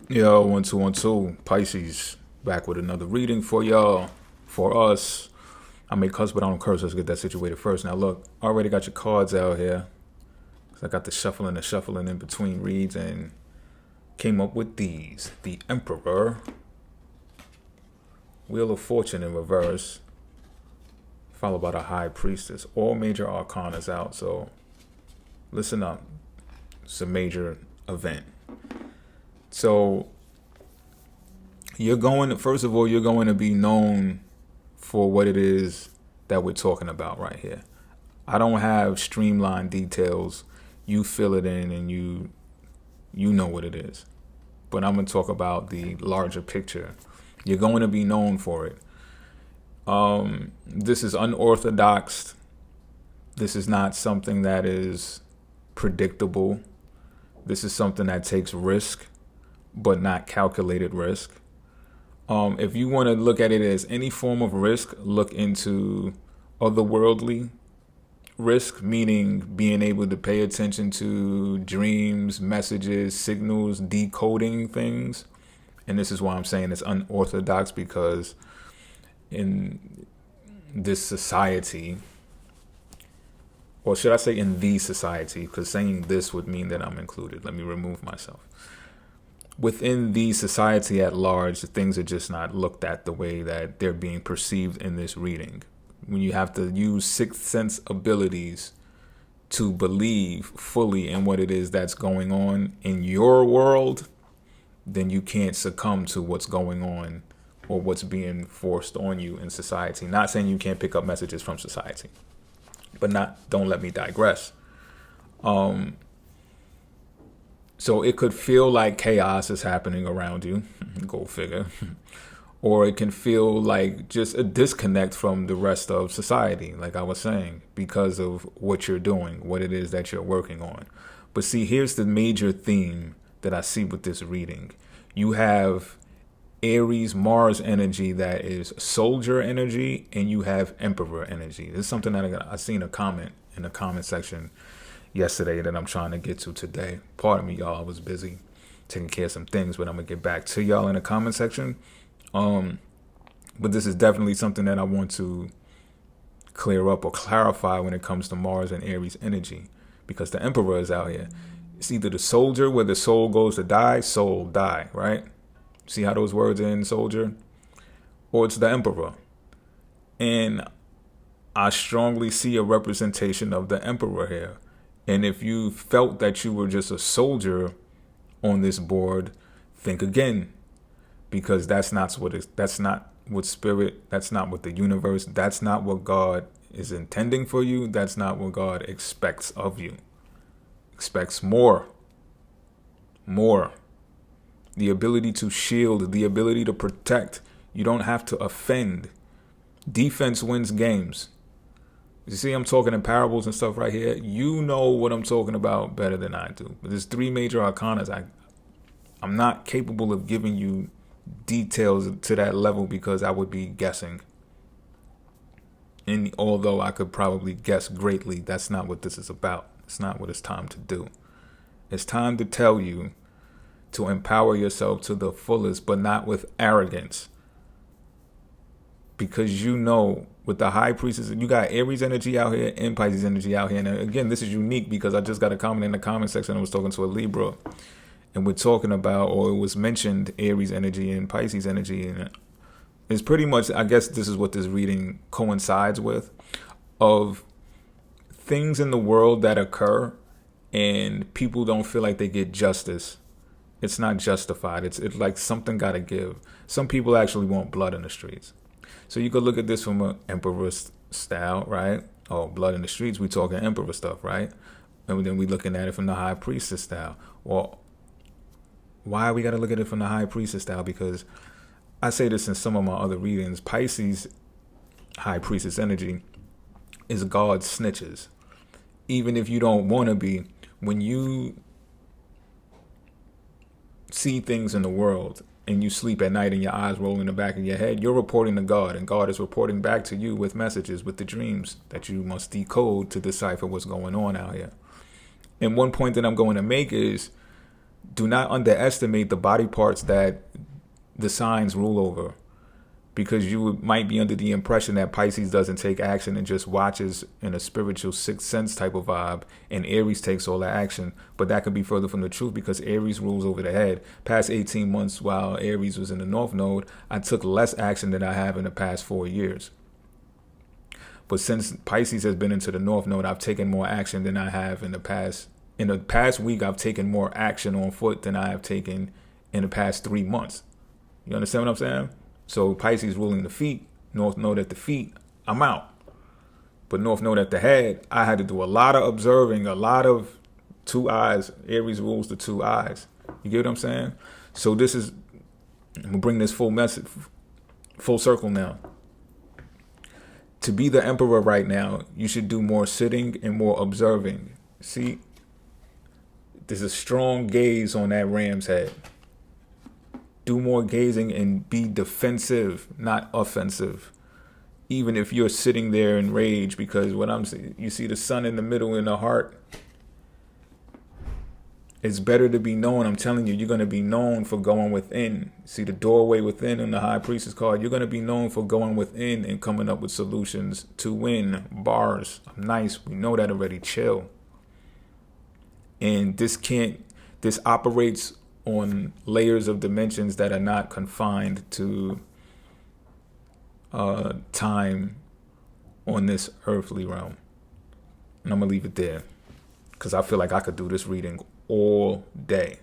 Yo, 1212, Pisces, back with another reading for y'all, for us. I may cuss, but I don't curse. Let's get that situated first. Now, look, already got your cards out here. So I got the shuffling in between reads and came up with these. The Emperor, Wheel of Fortune in reverse, followed by the High Priestess. All major arcanas out, so listen up. It's a major event. So first of all, you're going to be known for what it is that we're talking about right here. I don't have streamlined details. You fill it in and you know what it is. But I'm going to talk about the larger picture. You're going to be known for it. This is unorthodox. This is not something that is predictable. This is something that takes risk, but not calculated risk. If you want to look at it as any form of risk, look into otherworldly risk, meaning being able to pay attention to dreams, messages, signals, decoding things. And this is why I'm saying it's unorthodox, because in this society, or should I say in the society, because saying this would mean that I'm included. Let me remove myself. Within the society at large, things are just not looked at the way that they're being perceived in this reading. When you have to use sixth sense abilities to believe fully in what it is that's going on in your world, then you can't succumb to what's going on or what's being forced on you in society. Not saying you can't pick up messages from society, but don't let me digress. So it could feel like chaos is happening around you, go figure. Or it can feel like just a disconnect from the rest of society, like I was saying, because of what you're doing, what it is that you're working on. But see, here's the major theme that I see with this reading. You have Aries, Mars energy that is soldier energy, and you have Emperor energy. This is something that I seen a comment in the comment section yesterday that I'm trying to get to today. Pardon me, y'all. I was busy taking care of some things, but I'm going to get back to y'all in the comment section. But this is definitely something that I want to clear up or clarify when it comes to Mars and Aries energy, because the Emperor is out here. It's either the soldier, where the soul goes to die, soul die, right? See how those words are in soldier? Or it's the Emperor. And I strongly see a representation of the Emperor here. And if you felt that you were just a soldier on this board, think again, because that's not what spirit, that's not what the universe, that's not what God is intending for you. That's not what God expects of you. Expects more. The ability to shield, the ability to protect. You don't have to offend. Defense wins games. You see, I'm talking in parables and stuff right here. You know what I'm talking about better than I do. But there's three major arcanas. I'm not capable of giving you details to that level because I would be guessing. And although I could probably guess greatly, that's not what this is about. It's not what it's time to do. It's time to tell you to empower yourself to the fullest, but not with arrogance. Because you know, with the High Priestess, you got Aries energy out here and Pisces energy out here. And again, this is unique because I just got a comment in the comment section. I was talking to a Libra, and we're talking about, or it was mentioned, Aries energy and Pisces energy. And it's pretty much, I guess this is what this reading coincides with, of things in the world that occur and people don't feel like they get justice. It's not justified. It's like something got to give. Some people actually want blood in the streets. So you could look at this from an Emperor style, right? Oh, blood in the streets, we talking Emperor stuff, right? And then we looking at it from the High Priestess style. Well, why we got to look at it from the High Priestess style? Because I say this in some of my other readings. Pisces High Priestess energy is God's snitches. Even if you don't want to be, when you see things in the world and you sleep at night and your eyes roll in the back of your head, you're reporting to God, and God is reporting back to you with messages, with the dreams that you must decode to decipher what's going on out here. And one point that I'm going to make is Do not underestimate the body parts that the signs rule over, because you might be under the impression that Pisces doesn't take action and just watches in a spiritual sixth sense type of vibe, and Aries takes all the action. But that could be further from the truth, because Aries rules over the head. Past 18 months while Aries was in the North Node, I took less action than I have in the past 4 years. But since Pisces has been into the North Node, I've taken more action than I have in the past. In the past week, I've taken more action on foot than I have taken in the past 3 months. You understand what I'm saying? So Pisces ruling the feet, North Node at the feet, I'm out. But North Node at the head, I had to do a lot of observing, a lot of two eyes. Aries rules the two eyes. You get what I'm saying? So this is, I'm going to bring this full circle now. To be the emperor right now, you should do more sitting and more observing. See, there's a strong gaze on that ram's head. Do more gazing and be defensive, not offensive. Even if you're sitting there in rage, because what I'm saying, you see the sun in the middle in the heart. It's better to be known. I'm telling you, you're going to be known for going within. See the doorway within in the High Priestess card. You're going to be known for going within and coming up with solutions to win. Bars. I'm nice. We know that already. Chill. And this operates on layers of dimensions that are not confined to time on this earthly realm. And I'm going to leave it there, because I feel like I could do this reading all day.